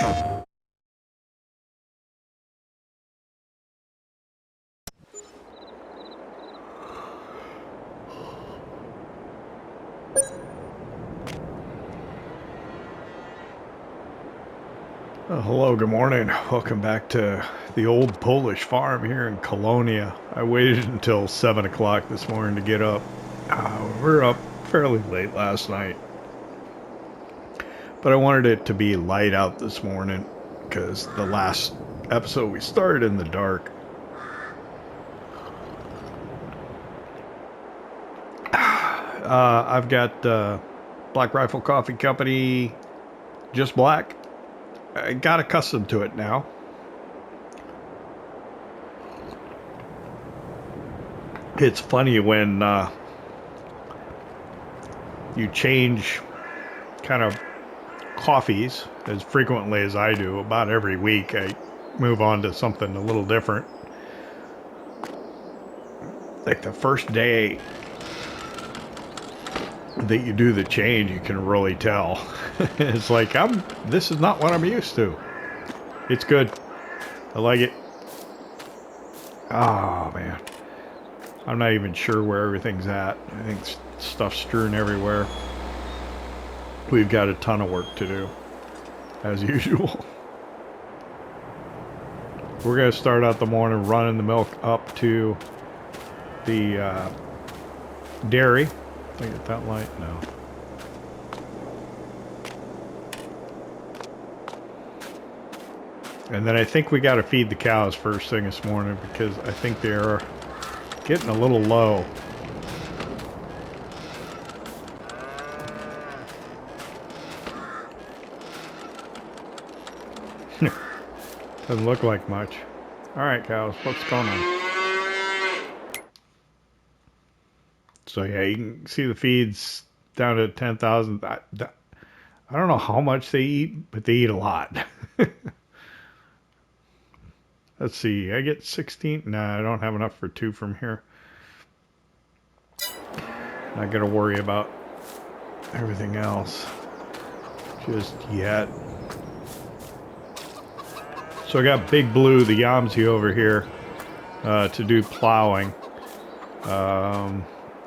Hello, good morning. Welcome back to the old Polish farm here in Kolonia. I waited until 7 o'clock this morning to get up. We were up fairly late last night, but I wanted it to be light out this morning because the last episode we started in the dark. I've got Black Rifle Coffee Company, just black. I got accustomed to it now. It's funny when you change kind of coffees as frequently as I do. About every week I move on to something a little different. Like the first day that you do the change, you can really tell. It's like, this is not what I'm used to. It's good. I like it. Oh, man. I'm not even sure where everything's at. I think stuff's strewn everywhere. We've got a ton of work to do, as usual. We're going to start out the morning running the milk up to the dairy. Did I get that light? No. And then I think we got to feed the cows first thing this morning because I think they're getting a little low. Doesn't look like much. All right, cows, what's going on? So yeah, you can see the feeds down to 10,000. I don't know how much they eat, but they eat a lot. Let's see, I get 16. Nah, I don't have enough for 2 from here. Not gonna worry about everything else just yet. So I got Big Blue, the Yamsi over here, to do plowing.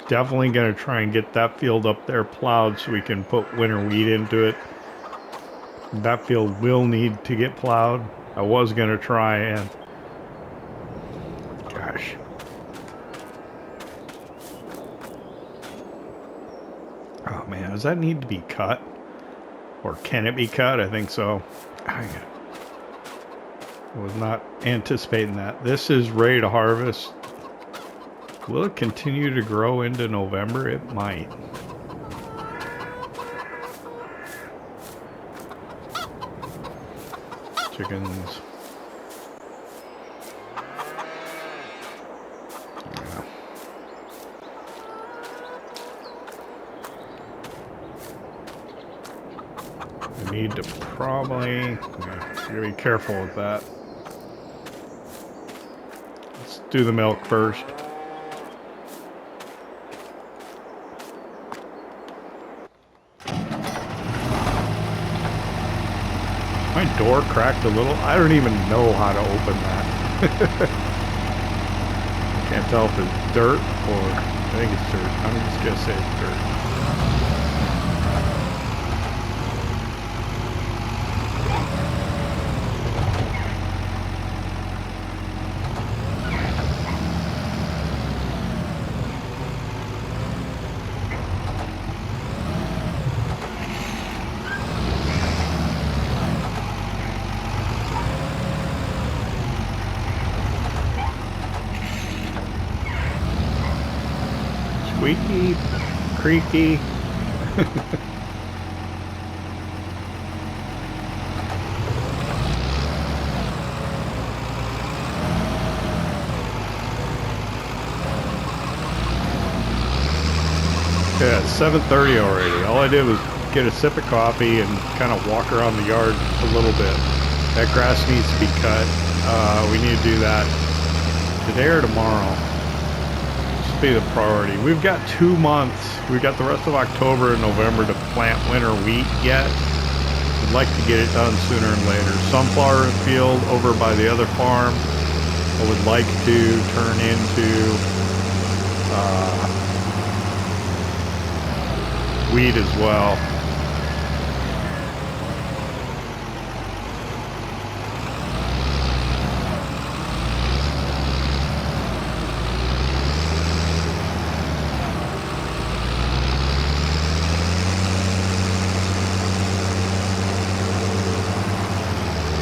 Definitely gonna try and get that field up there plowed so we can put winter wheat into it. That field will need to get plowed. I was gonna try and oh man, does that need to be cut? Or can it be cut? I think so. I was not anticipating that. This is ready to harvest. Will it continue to grow into November? It might. Chickens. Need to probably gotta be careful with that. Let's do the milk first. My door cracked a little. I don't even know how to open that. Can't tell if it's dirt or I think it's dirt. I'm just gonna say it's dirt. Squeaky, creaky. Yeah, it's 7:30 already. All I did was get a sip of coffee and kind of walk around the yard a little bit. That grass needs to be cut. We need to do that today or tomorrow. Be the priority. We've got 2 months. We've got the rest of October and November to plant winter wheat yet. I'd like to get it done sooner and later. Sunflower field over by the other farm, I would like to turn into wheat as well.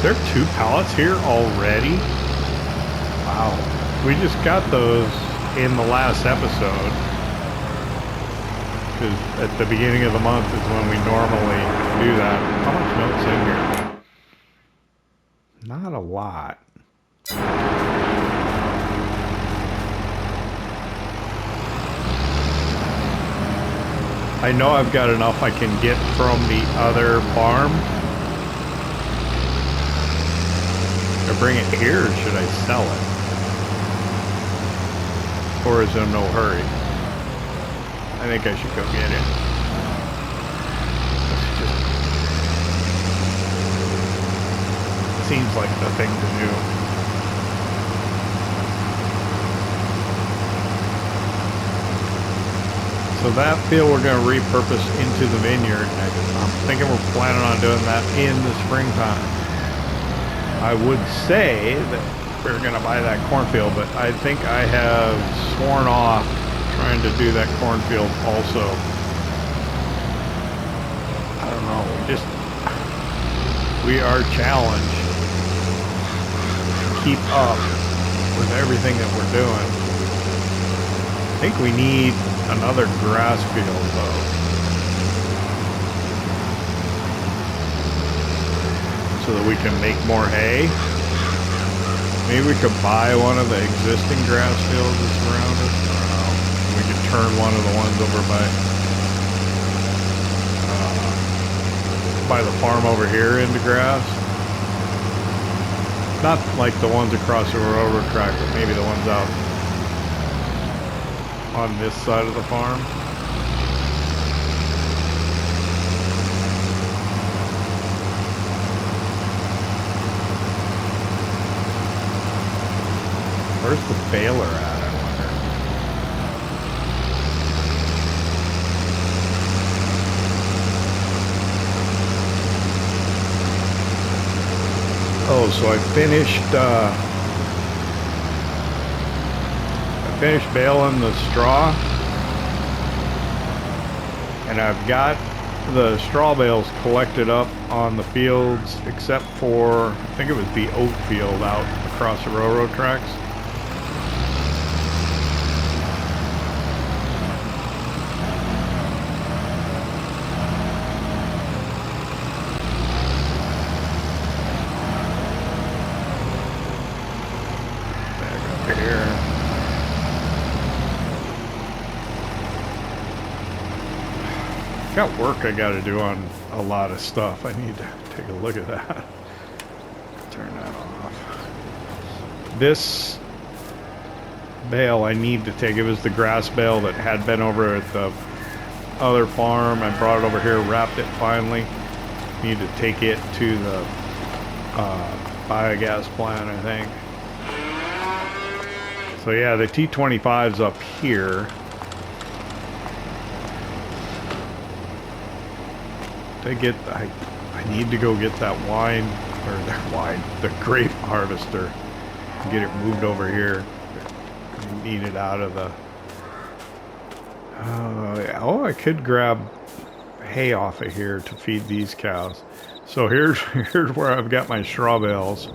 There are 2 pallets here already? Wow. We just got those in the last episode. Because at the beginning of the month is when we normally do that. How much milk's in here? Not a lot. I know I've got enough I can get from the other farm. Or bring it here, or should I sell it? Or is there no hurry? I think I should go get it. Just seems like the thing to do. So that field we're going to repurpose into the vineyard. I'm thinking we're planning on doing that in the springtime. I would say that we're going to buy that cornfield, but I think I have sworn off trying to do that cornfield also. I don't know, we are challenged to keep up with everything that we're doing. I think we need another grass field though. So that we can make more hay. Maybe we could buy one of the existing grass fields that's around us. I don't know. We could turn one of the ones over by the farm over here into grass. Not like the ones across the railroad track, but maybe the ones out on this side of the farm. Where's the baler at, I wonder? Oh, so I finished baling the straw. And I've got the straw bales collected up on the fields, except for, I think it was the oat field out across the railroad tracks. Got work I got to do on a lot of stuff. I need to take a look at that. Turn that off. This bale I need to take. It was the grass bale that had been over at the other farm. I brought it over here, wrapped it finally. Need to take it to the biogas plant, I think. So yeah, the T25's up here. I need to go get that the grape harvester and get it moved over here. I need it out of the oh, I could grab hay off of here to feed these cows. So here's where I've got my straw bales,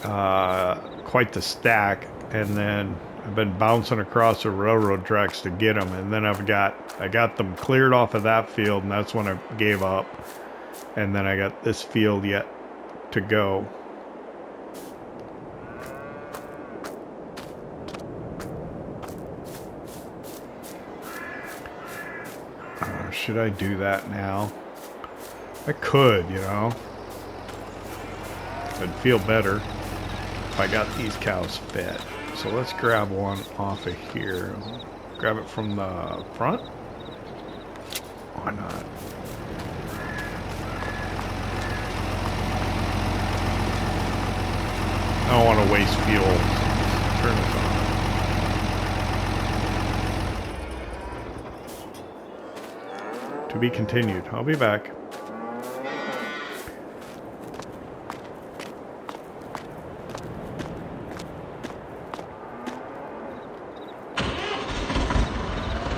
quite the stack, and then I've been bouncing across the railroad tracks to get them, and then I got them cleared off of that field, and that's when I gave up. And then I got this field yet to go. Should I do that now? I could, you know. I'd feel better if I got these cows fed. So let's grab one off of here. Grab it from the front? Why not? want to waste fuel. Turn this on. To be continued. I'll be back.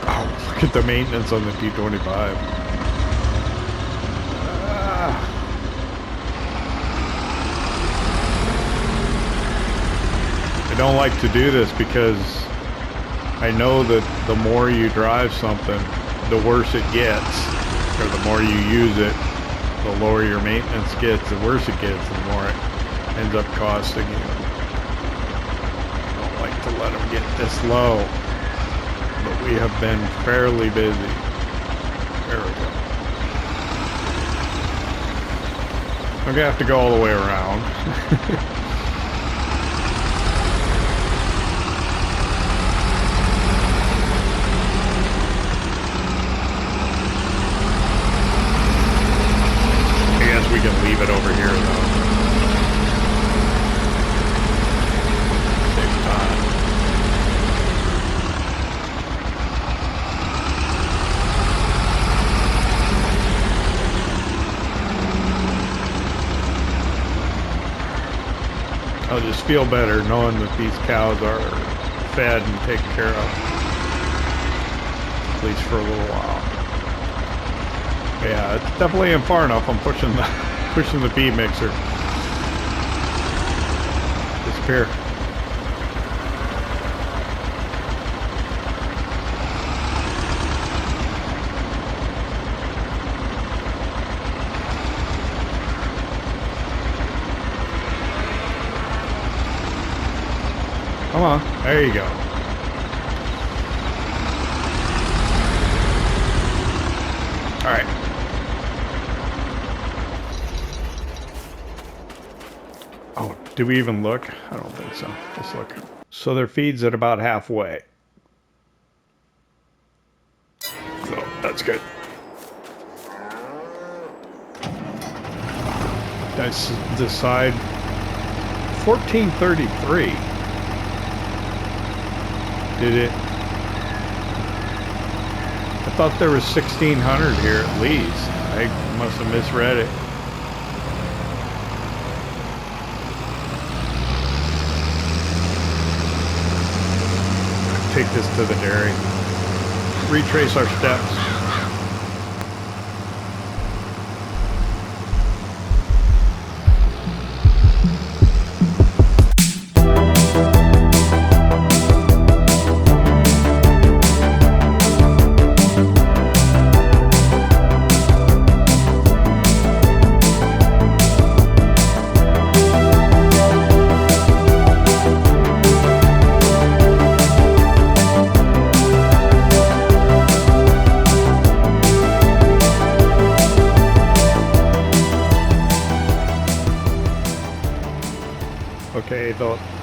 Oh, look at the maintenance on the T25. I don't like to do this because I know that the more you drive something, the worse it gets, or the more you use it, the lower your maintenance gets, the worse it gets, the more it ends up costing you. I don't like to let them get this low, but we have been fairly busy. There we go. I'm gonna have to go all the way around. We can leave it over here though. Save time. I'll just feel better knowing that these cows are fed and taken care of, at least for a little while. Yeah, it's definitely in far enough. I'm pushing the feed mixer. Disappear. Come on, there you go. All right. Oh, did we even look? I don't think so. Let's look. So their feed's at about halfway. So that's good. Let's decide 1433. Did it? I thought there was 1600 here at least. I must have misread it. Take this to the dairy. Retrace our steps.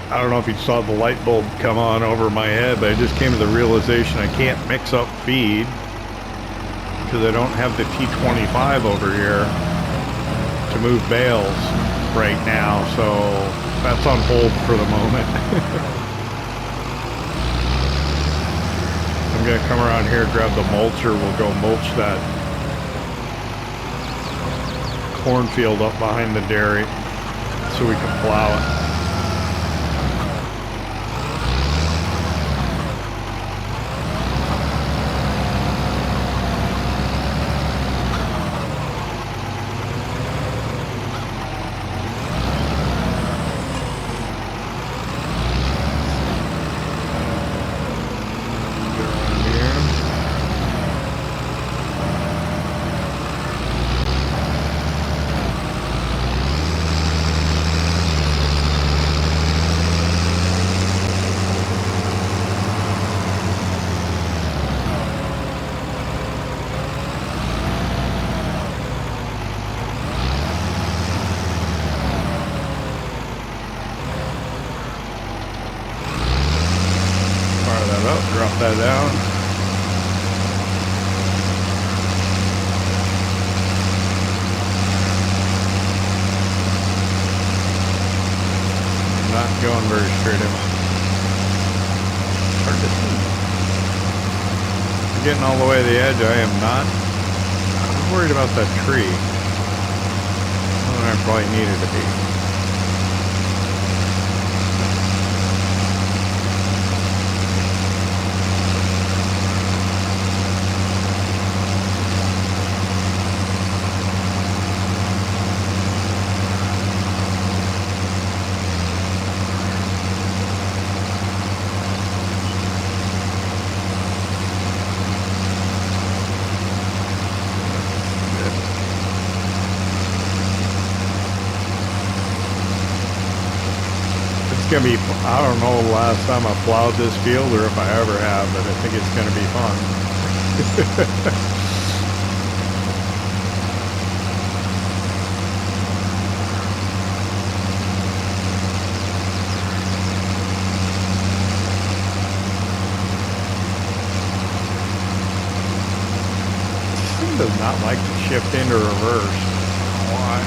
I don't know if you saw the light bulb come on over my head, but I just came to the realization I can't mix up feed because I don't have the T25 over here to move bales right now, so that's on hold for the moment. I'm going to come around here, grab the mulcher, we'll go mulch that cornfield up behind the dairy so we can plow it. going very straight in. Hard to see. Getting all the way to the edge, I am not. I'm worried about that tree. More than I probably needed to be. It's gonna be, I don't know the last time I plowed this field or if I ever have, but I think it's gonna be fun. This thing does not like to shift into reverse. I don't know why.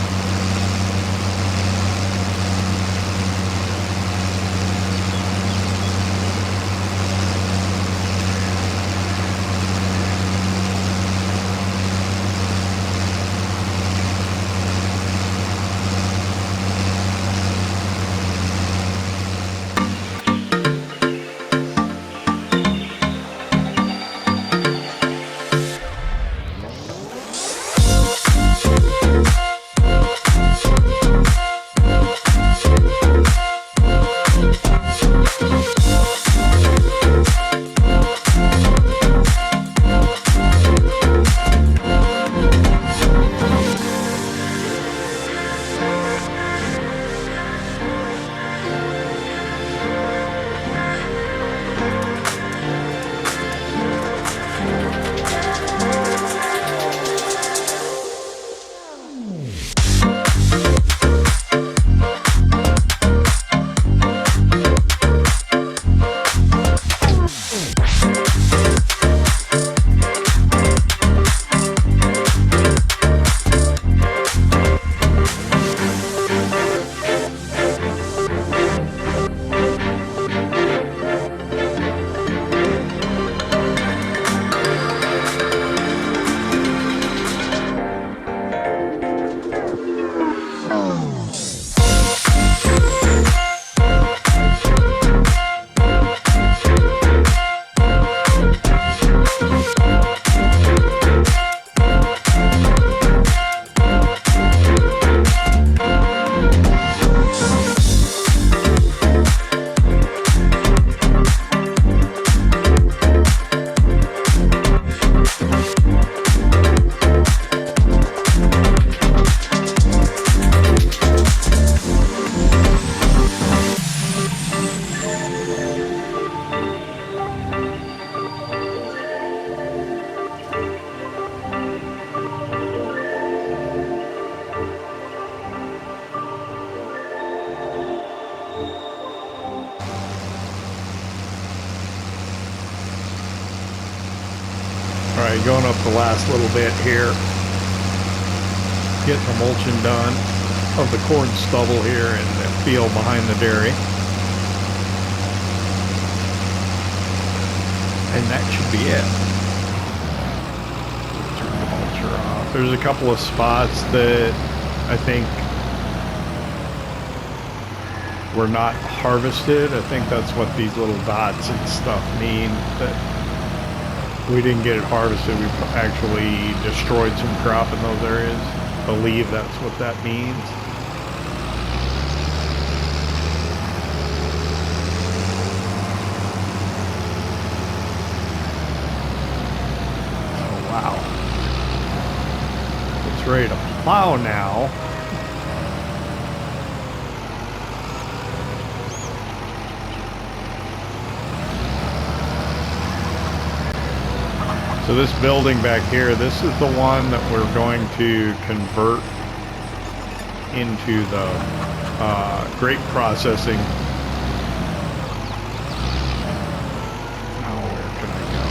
Alright, going up the last little bit here. Getting the mulching done of the corn stubble here in the field behind the dairy. And that should be it. Turn the mulcher off. There's a couple of spots that I think were not harvested. I think that's what these little dots and stuff mean. That we didn't get it harvested. We actually destroyed some crop in those areas. I believe that's what that means. Oh, wow. It's ready to plow now. So this building back here, this is the one that we're going to convert into the grape processing. Now where can I go?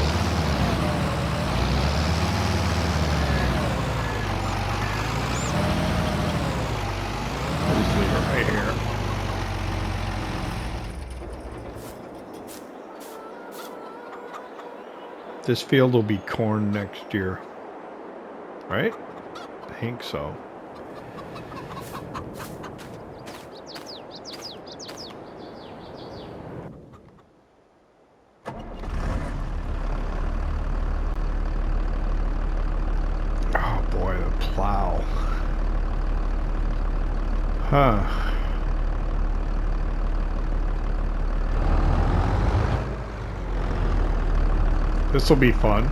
I'll just leave it right here. This field will be corn next year. Right? I think so. Oh boy, the plow. Huh. This will be fun.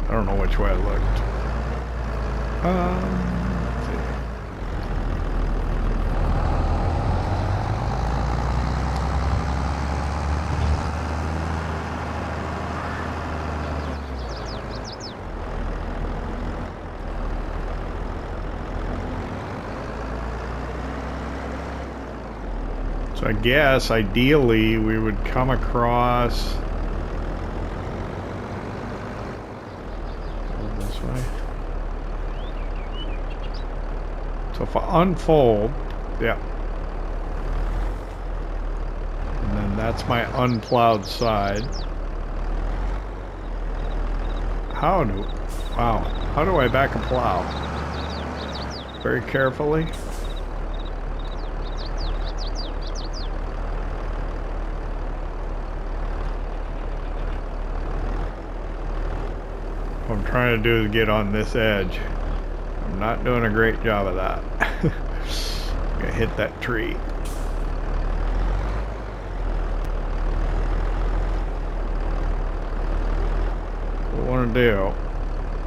I don't know which way I looked. Let's see. So I guess ideally we would come across this way. So if I unfold, yeah. And then that's my unplowed side. How do I back a plow? Very carefully. What I'm trying to do is get on this edge. I'm not doing a great job of that. I'm gonna hit that tree. What I want to do,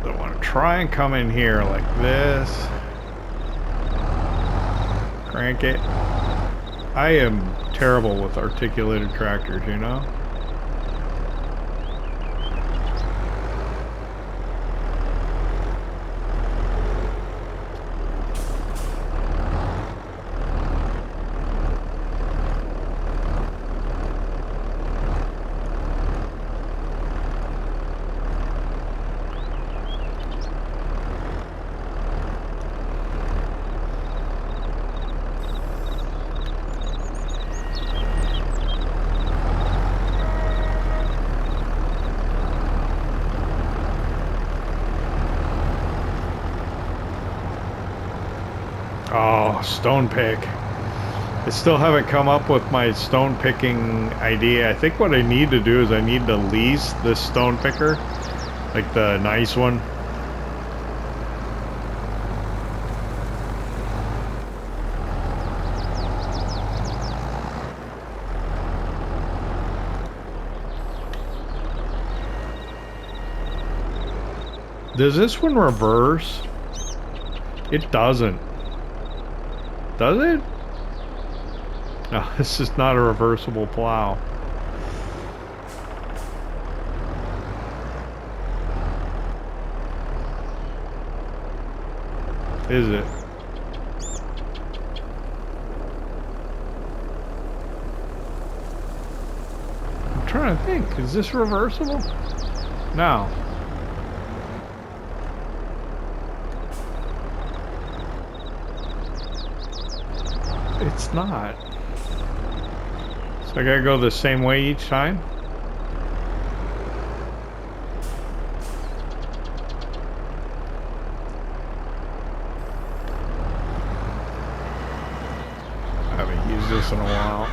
I want to try and come in here like this. Crank it. I am terrible with articulated tractors, you know? Oh, stone pick. I still haven't come up with my stone picking idea. I think what I need to do is I need to lease this stone picker, like the nice one. Does this one reverse? It doesn't. Does it? No, this is not a reversible plow. Is it? I'm trying to think. Is this reversible? No. It's not. So I gotta go the same way each time? I haven't used this in a while.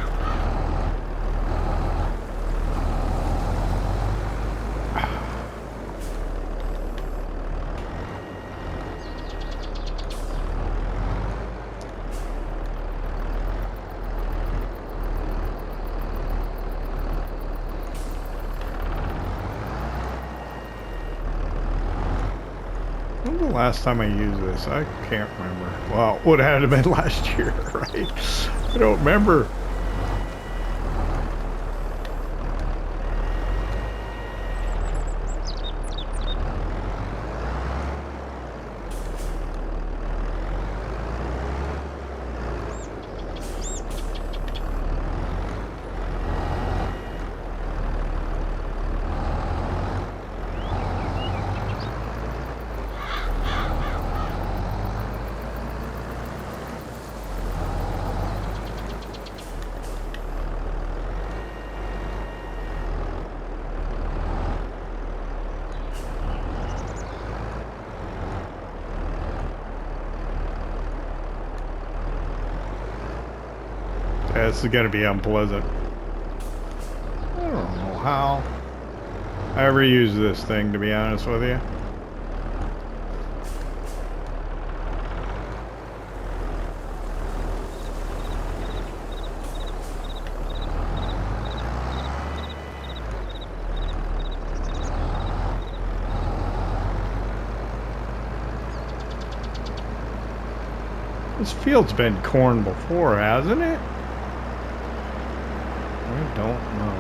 Last time I used this, I can't remember. Well, it would have been last year, right? I don't remember. this is going to be unpleasant. I don't know how I ever use this thing, to be honest with you. This field's been corn before, hasn't it? I don't know.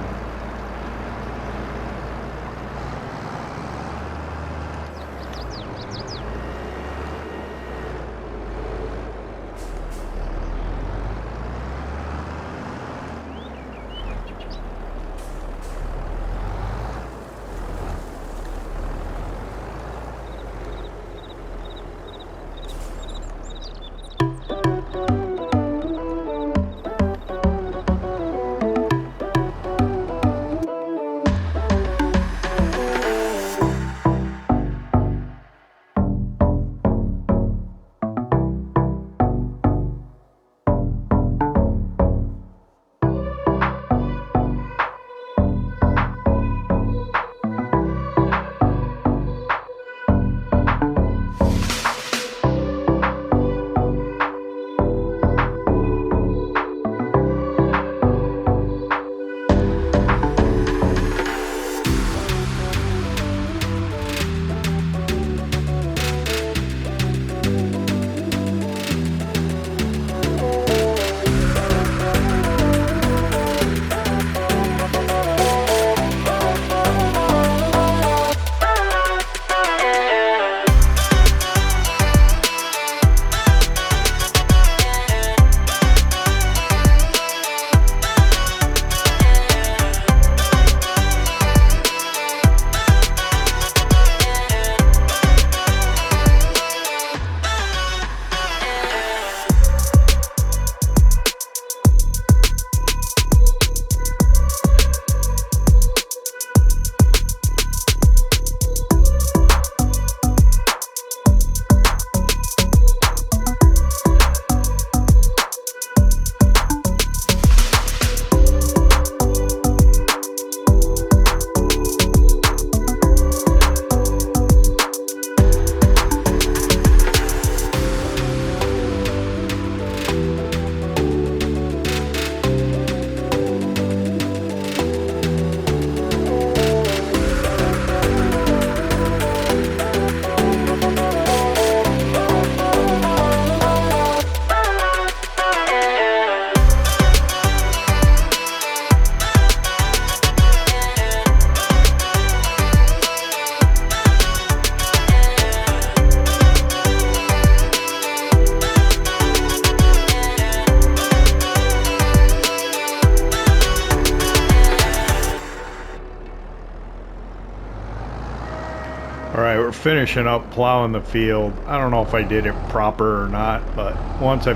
We're finishing up plowing the field. I don't know if I did it proper or not, but once I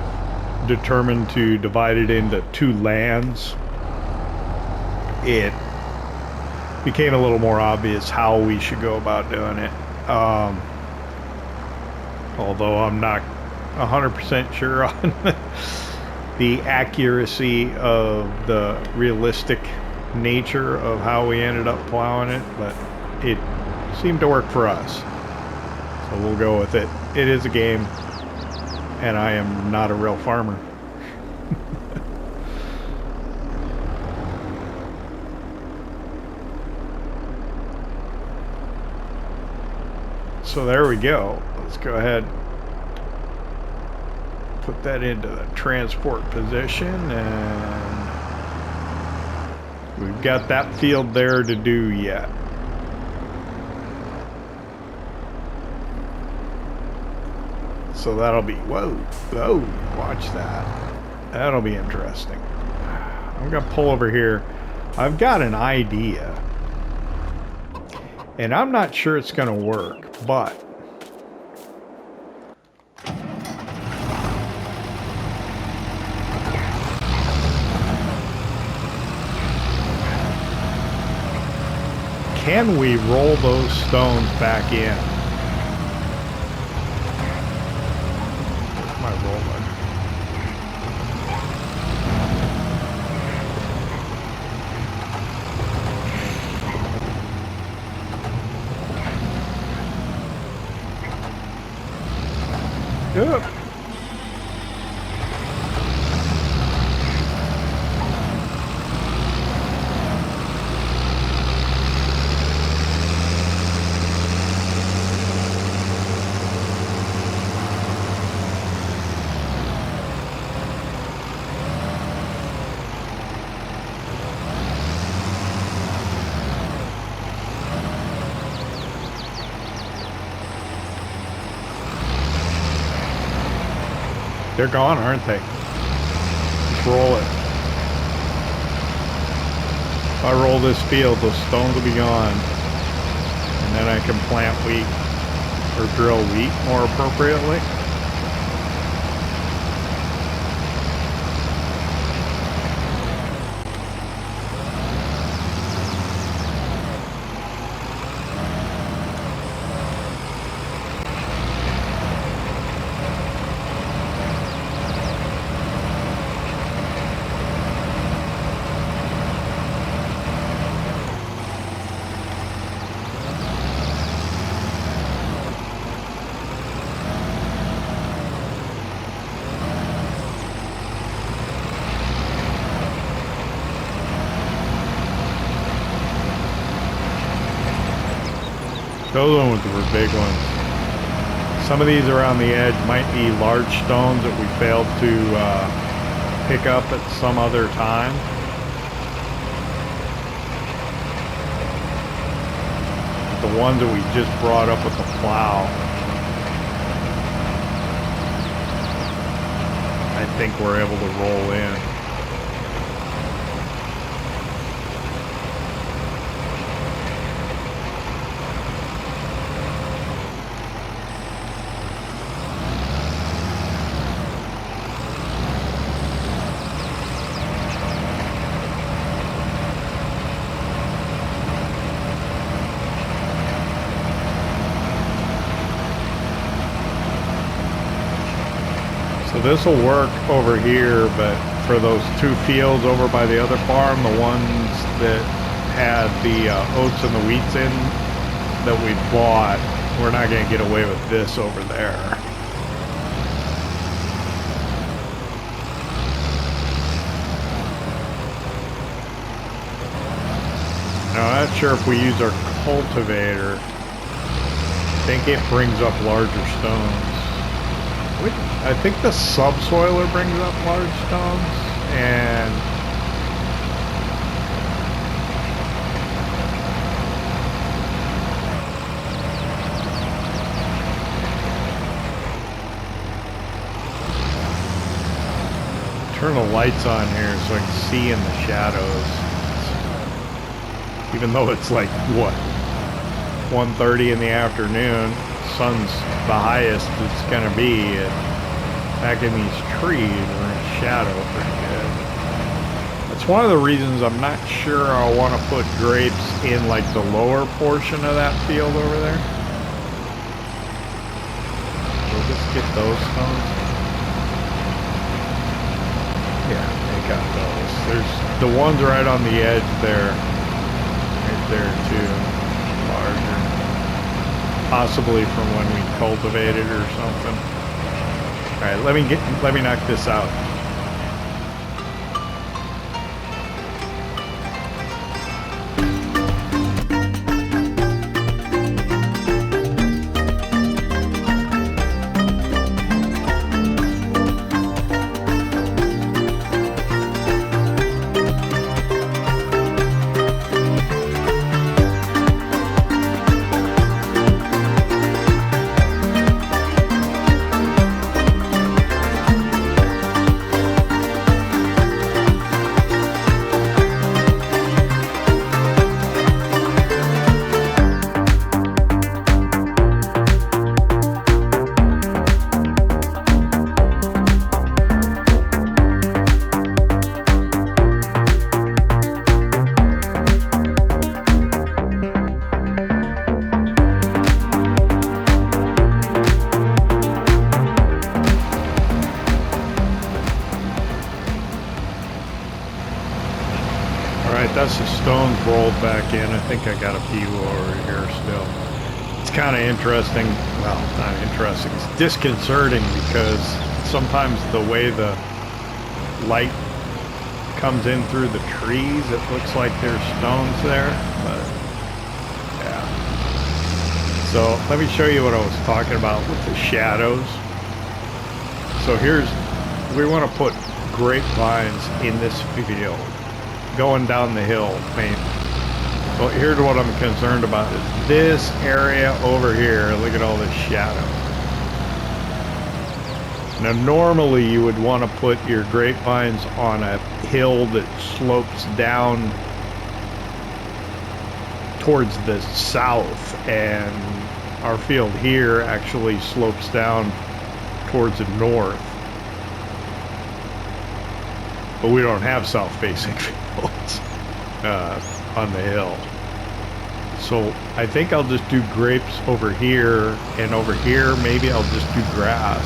determined to divide it into two lands, it became a little more obvious how we should go about doing it. Although I'm not 100% sure on the accuracy of the realistic nature of how we ended up plowing it, but it seemed to work for us. So we'll go with it. It is a game, and I am not a real farmer. So there we go. Let's go ahead, put that into the transport position, and we've got that field there to do yet. So that'll be, whoa, watch that. That'll be interesting. I'm gonna pull over here. I've got an idea, and I'm not sure it's gonna work, but can we roll those stones back in? Where's my roller? Yep. They're gone, aren't they? Just roll it. If I roll this field, those stones will be gone. And then I can plant wheat, or drill wheat more appropriately. Those ones were big ones. Some of these around the edge might be large stones that we failed to pick up at some other time. But the ones that we just brought up with the plow, I think we're able to roll in. This will work over here, but for those two fields over by the other farm, the ones that had the oats and the wheats in that we bought, we're not going to get away with this over there. Now, I'm not sure if we use our cultivator. I think it brings up larger stones. I think the subsoiler brings up large stones, and turn the lights on here so I can see in the shadows. Even though it's like, what, 1:30 in the afternoon, sun's the highest it's going to be. Back in these trees, we're in shadow pretty good. That's one of the reasons I'm not sure I want to put grapes in like the lower portion of that field over there. We'll just get those stones. Yeah, they got those. There's the ones right on the edge there. Right there too. Larger. Possibly from when we cultivated or something. Alright, let me knock this out. That's the stones rolled back in. I think I got a few over here still. kind of interesting. Well, not interesting. It's disconcerting because sometimes the way the light comes in through the trees, it looks like there's stones there, but yeah. So let me show you what I was talking about with the shadows. So we want to put grapevines in this field going down the hill. Well, here's what I'm concerned about is this area over here. Look at all this shadow. Now normally you would want to put your grapevines on a hill that slopes down towards the south, and our field here actually slopes down towards the north. But we don't have south-facing fields on the hill. So I think I'll just do grapes over here, and over here maybe I'll just do grass.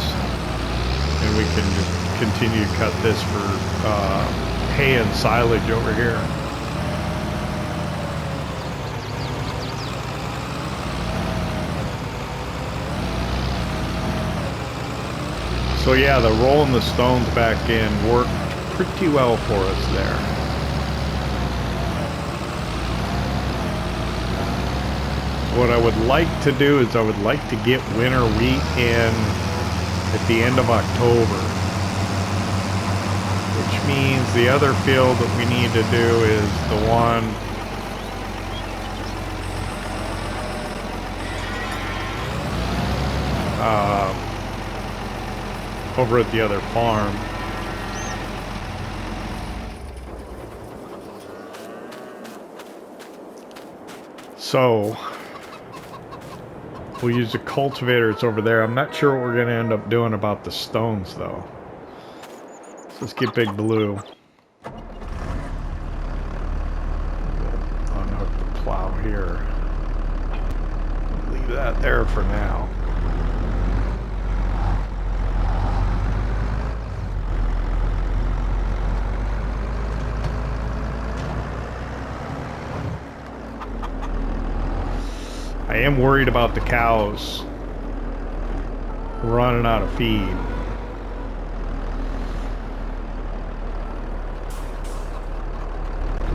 And we can just continue to cut this for hay and silage over here. So yeah, the rolling the stones back in worked pretty well for us there. What I would like to do is I would like to get winter wheat in at the end of October, which means the other field that we need to do is the one over at the other farm. So we'll use the cultivators over there. I'm not sure what we're going to end up doing about the stones, though. So let's get Big Blue. We'll unhook the plow here. Leave that there for now. I am worried about the cows running out of feed.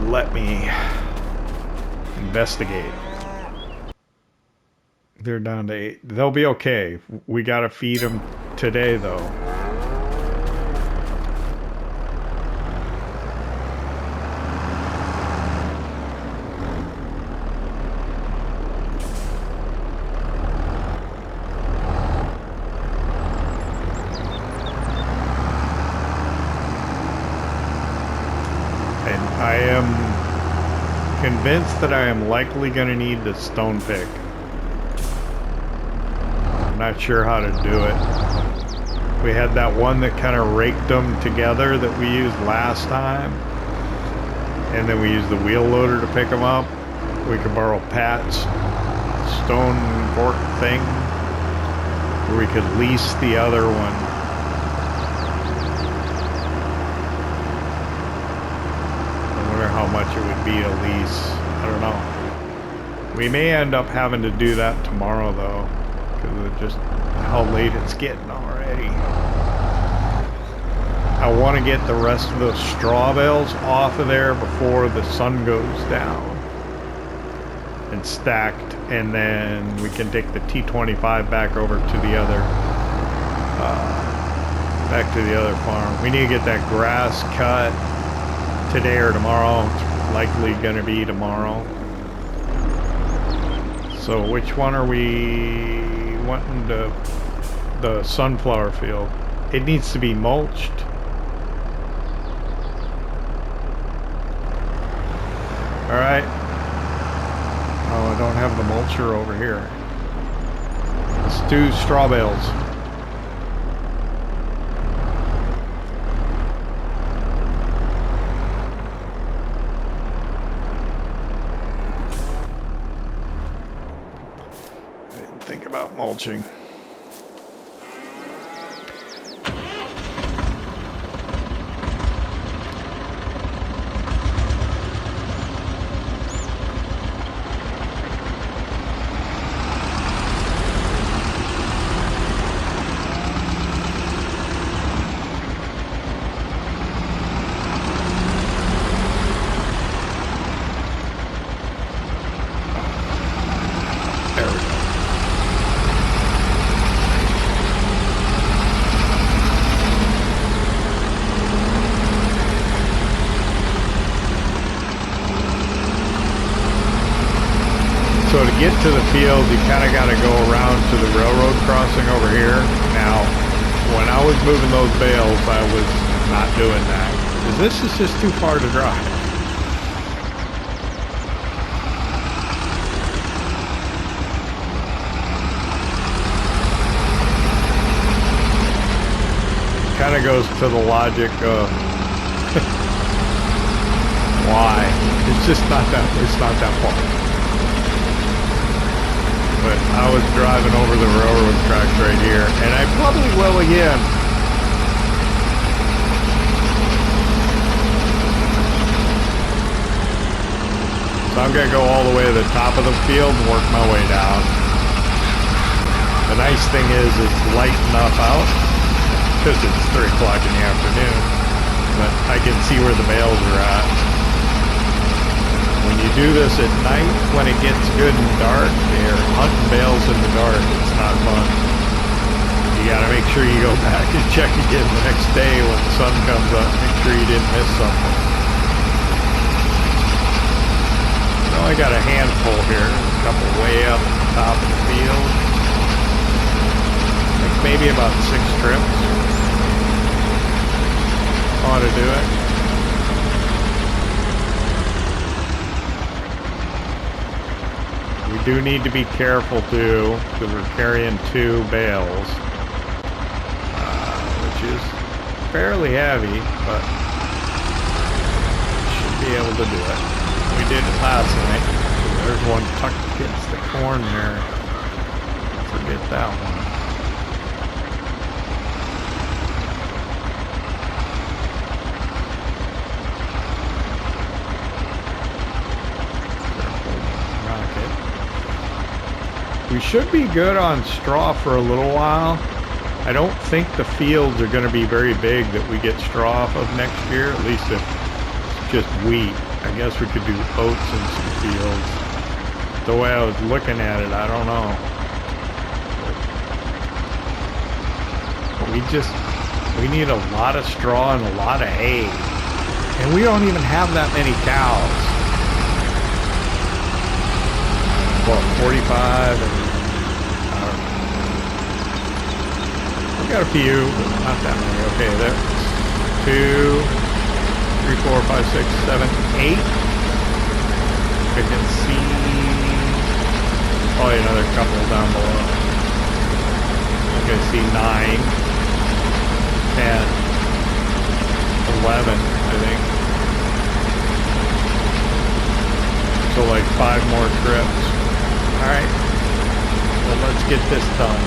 Let me investigate. They're down to 8. They'll be okay. We gotta feed them today, though. I am convinced that I am likely going to need the stone pick. I'm not sure how to do it. We had that one that kind of raked them together that we used last time. And then we used the wheel loader to pick them up. We could borrow Pat's stone fork thing. Or we could lease the other one. How much it would be to lease. I don't know. We may end up having to do that tomorrow, though, because of just how late it's getting already. I want to get the rest of those straw bales off of there before the sun goes down and stacked, and then we can take the T25 back over to the other farm. We need to get that grass cut today or tomorrow. It's likely going to be tomorrow. So which one are we wanting to? The sunflower field. It needs to be mulched. Alright. Oh, I don't have the mulcher over here. Let's do straw bales. Mulching. So to get to the field, you kind of got to go around to the railroad crossing over here. Now, when I was moving those bales, I was not doing that, because this is just too far to drive. Kind of goes to the logic of why it's just not that far. But I was driving over the railroad tracks right here, and I probably will again. So I'm gonna go all the way to the top of the field and work my way down. The nice thing is it's light enough out, because it's 3 o'clock in the afternoon, but I can see where the bales are at. When you do this at night, when it gets good and dark, they're hunting bales in the dark. It's not fun. You gotta make sure you go back and check again the next day when the sun comes up. Make sure you didn't miss something. I only got a handful here, a couple way up the top of the field. I think maybe about 6 trips. Ought to do it. We do need to be careful too, because we're carrying 2 bales, which is fairly heavy, but should be able to do it. We did it last night. There's one tucked against the corn there. Forget that one. We should be good on straw for a little while. I don't think the fields are going to be very big that we get straw off of next year, at least if it's just wheat. I guess we could do oats in some fields. The way I was looking at it, I don't know. But we need a lot of straw and a lot of hay. And we don't even have that many cows. Well, 45 and we got a few, but not that many. Okay, there's 2, 3, 4, 5, 6, 7, 8. I can see probably another couple down below. I can see 9, 10, 11, I think. So like 5 more trips. Alright, well, let's get this done.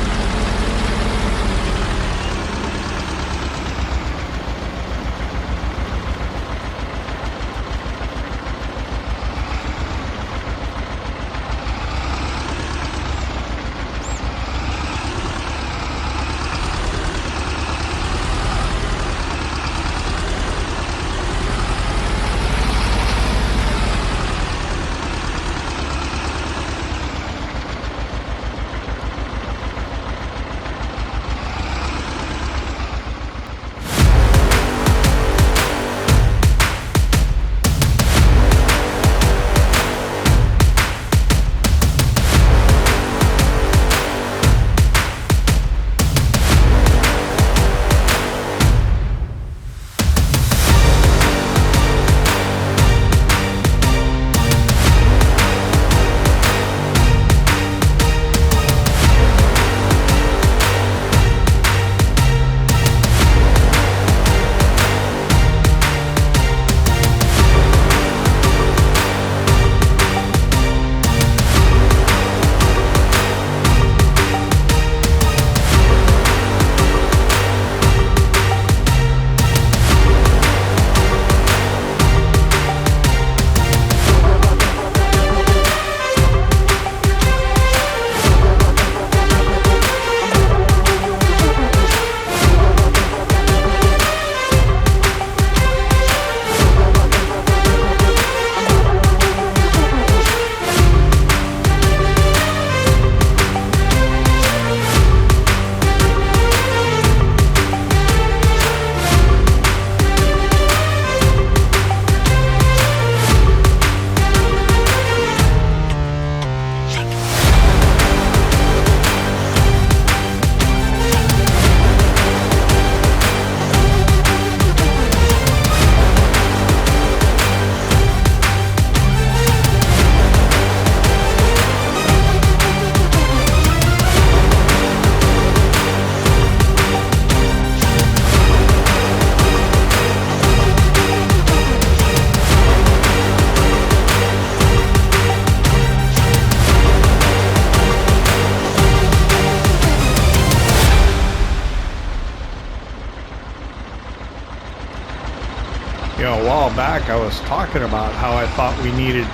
while back I was talking about how I thought we needed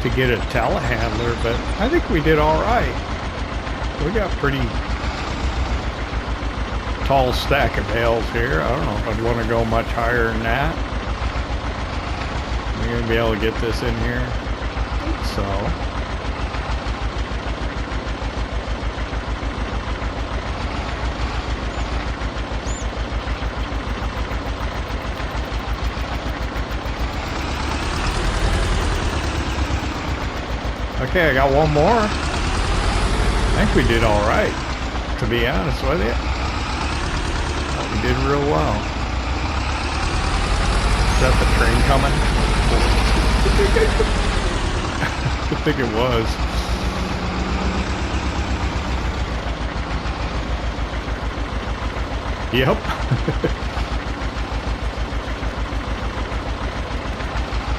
to get a telehandler, but I think we did all right. We got pretty tall stack of bales here. I don't know if I'd want to go much higher than that. We're going to be able to get this in here. I think so. Okay, I got one more. I think we did all right, to be honest with you. We did real well. Is that the train coming? I think it was. Yep.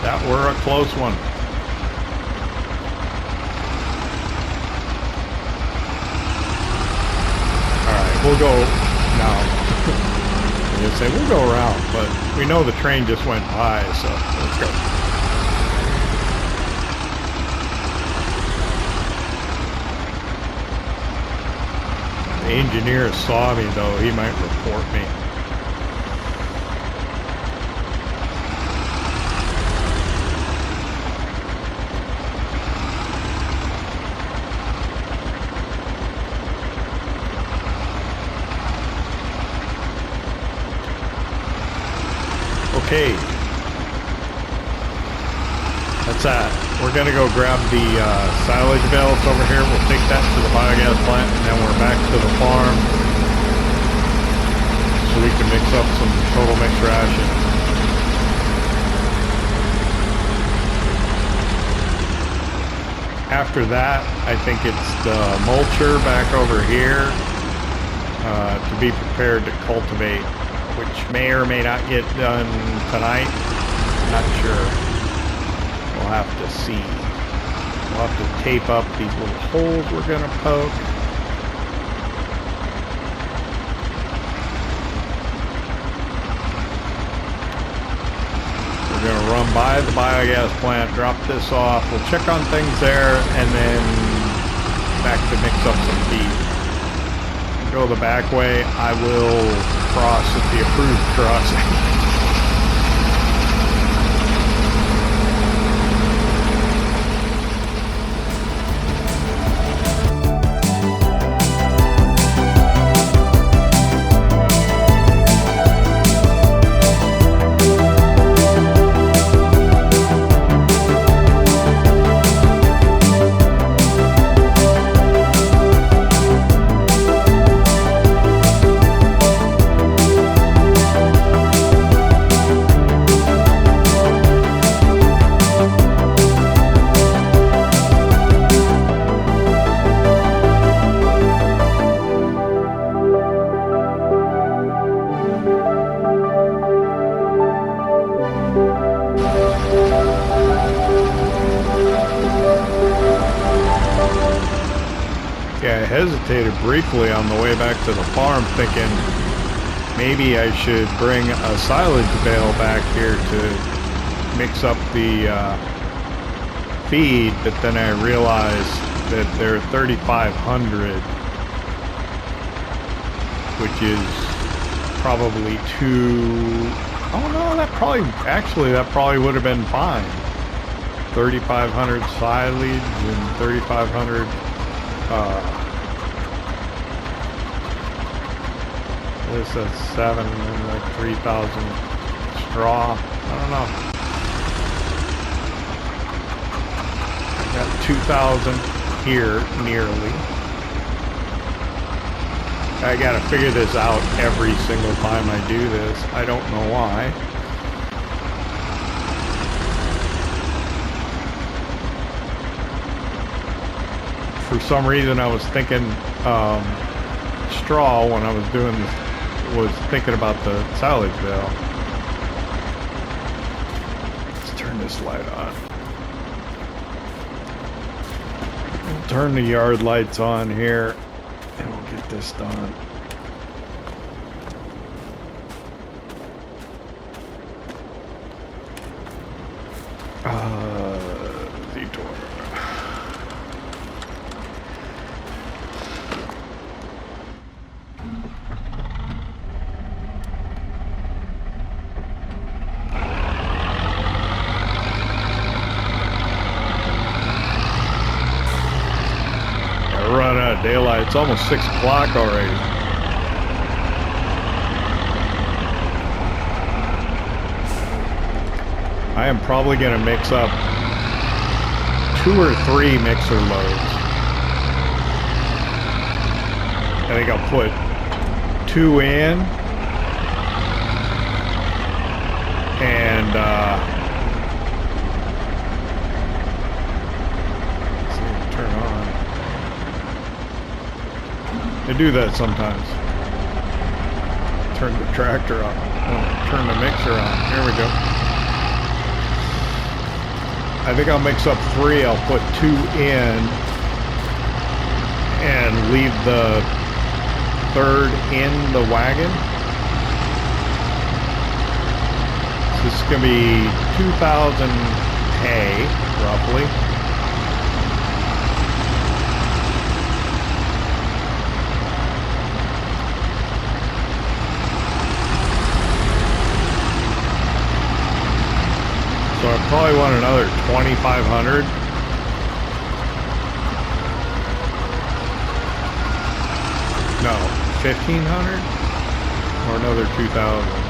That were a close one. We'll go now. I was gonna say we'll go around, but we know the train just went by, so let's go. The engineer saw me though, he might report me. Okay, that's that. We're gonna go grab the silage bales over here. We'll take that to the biogas plant, and then we're back to the farm so we can mix up some Total Mixed Ration. After that, I think it's the mulcher back over here to be prepared to cultivate, which may or may not get done tonight. Not sure. We'll have to see. We'll have to tape up these little holes we're going to poke. We're going to run by the biogas plant, drop this off. We'll check on things there, and then back to mix up some feed. Go the back way. I will cross at the approved crossing. Hesitated briefly on the way back to the farm, thinking maybe I should bring a silage bale back here to mix up the feed, but then I realized that they're 3,500, which is probably too... Oh no, that probably would have been fine. 3,500 silage and 3,500 this is 7 and like 3,000 straw. I don't know. I got 2,000 here nearly. I gotta figure this out every single time I do this. I don't know why. For some reason I was thinking straw when I was doing this, was thinking about the silage bale. Let's turn this light on. We'll turn the yard lights on here and we'll get this done. Detour. Run out of daylight. It's almost 6 o'clock already. I am probably going to mix up 2 or 3 mixer loads. I think I'll put 2 in and let's see, turn on. I do that sometimes. Turn the tractor on. Oh, turn the mixer on. Here we go. I think I'll mix up 3. I'll put 2 in and leave the 3rd in the wagon. So this is going to be 2,000 hay, roughly. So I probably want another 2,500. No, 1,500? Or another 2,000.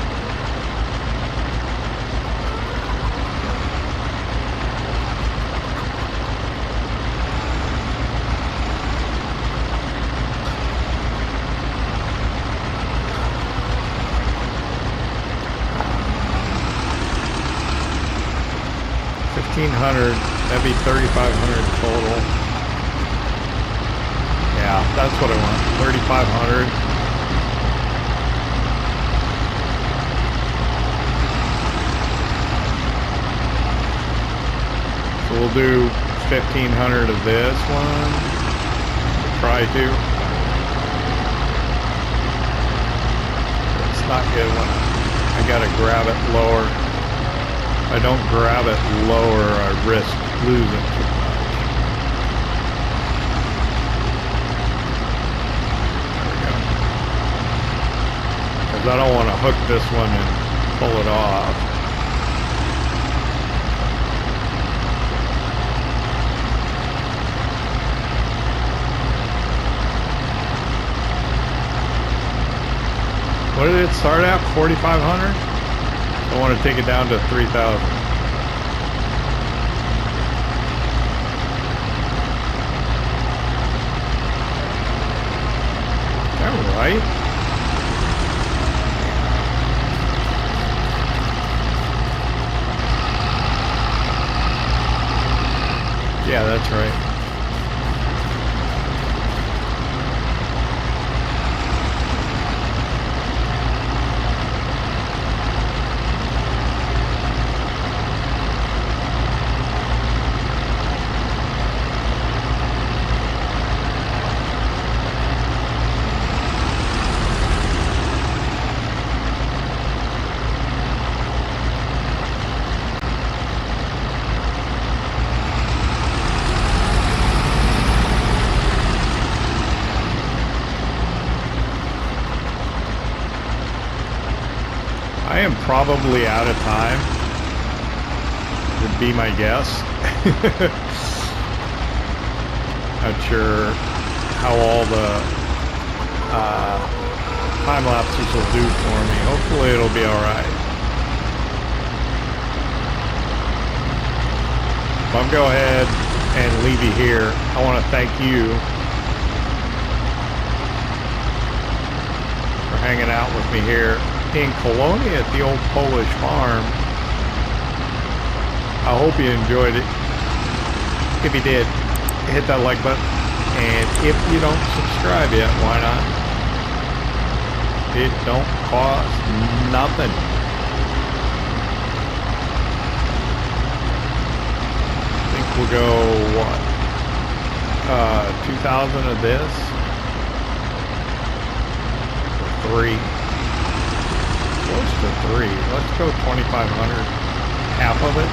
That'd be 3,500 total. Yeah, that's what I want. 3,500. So we'll do 1,500 of this one. Try to. It's not good when I gotta grab it lower. If I don't grab it lower, I risk losing too much. There we go. Because I don't want to hook this one and pull it off. What did it start at? 4,500? I want to take it down to 3,000. All right. Yeah, that's right. I am probably out of time, would be my guess. Not sure how all the time lapses will do for me. Hopefully it'll be alright. I'll go ahead and leave you here. I want to thank you for hanging out with me here in Kolonia at the old Polish farm. I hope you enjoyed it. If you did, hit that like button. And if you don't subscribe yet, why not? It don't cost nothing. I think we'll go, what? 2,000 of this? 3. Close to 3. Let's go 2,500. Half of it.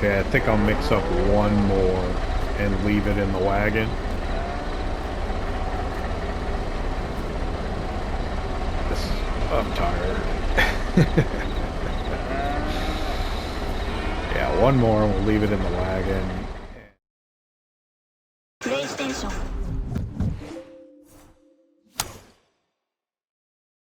Okay, I think I'll mix up one more and leave it in the wagon. I'm tired. Yeah, one more and we'll leave it in the wagon.